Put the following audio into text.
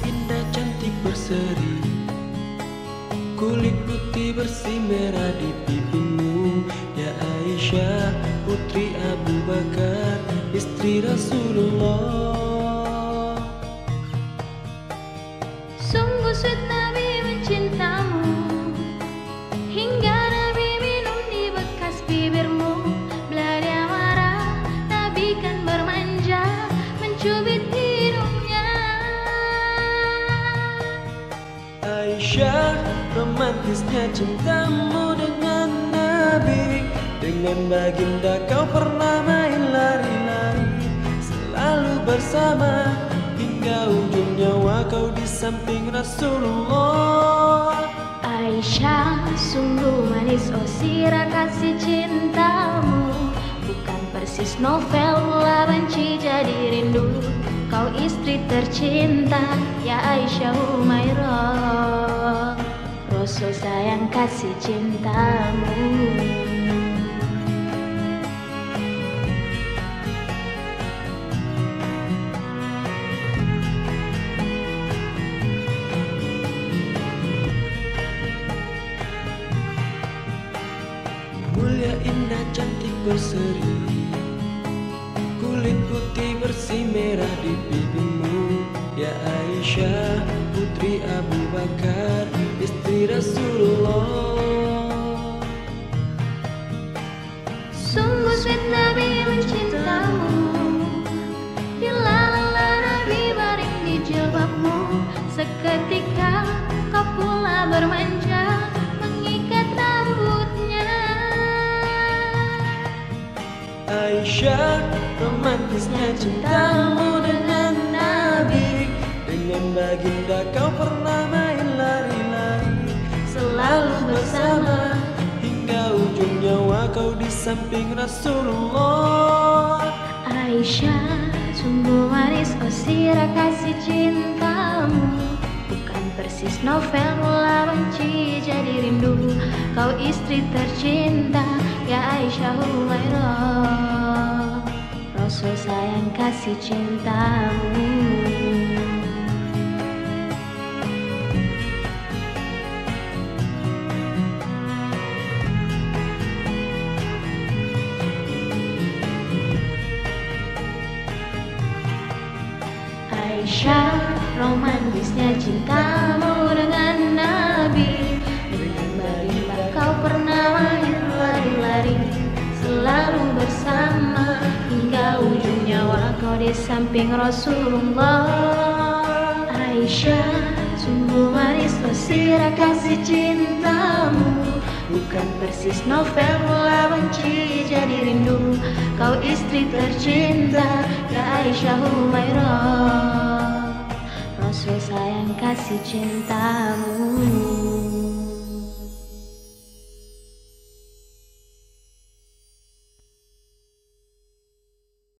indah cantik berseri, kulit putih bersih merah di pipimu. Ya Aisyah putri Abu Bakar, istri Rasulullah. Sungguh sweet Nabi mencintamu, hingga Nabi minum di bekas bibirmu. Belah marah, Nabi kan bermanja, mencubit hidungnya. Aisyah, romantisnya cintamu dengan Nabi. Dengan baginda kau pernah main lari-lari, selalu bersama hingga ujung nyawa kau di samping Rasulullah. Aisyah, sungguh manis oh sirah kasih cintamu, bukan persis novel lah benci jadi rindu. Kau istri tercinta, ya Aisyah Humairah, Rasul sayang kasih cintamu. Mulia indah cantik berseri, kulit putih bersih merah di pipimu. Ya Aisyah putri Abu Bakar, istri Rasulullah. Sungguh sweet Nabi mencintamu, bila lelah Nabi baring di jilbabmu. Seketika kau pula bermanja, mengikat rambutnya. Aisyah, romantisnya cintamu dengan Nabi. Dengan baginda kau pernah main lari-lari, selalu bersama hingga ujung nyawa kau di samping Rasulullah. Aisyah, sungguh manis oh sirah kasih cintamu, bukan persis novel mula benci jadi rindu. Kau istri tercinta, ya Aisyah Humairah, Rasul sayang kasih cintamu. Aisyah, romantisnya cintamu dengan Nabi. Dengan baginda kau pernah main lari-lari, selalu bersama hingga ujung nyawa kau di samping Rasulullah. Aisyah, sungguh manis oh sirah kasih cintamu, bukan persis novel mula benci jadi rindu. Kau istri tercinta, ya Aisyah Humairah, Rasul sayang kasih cintamu.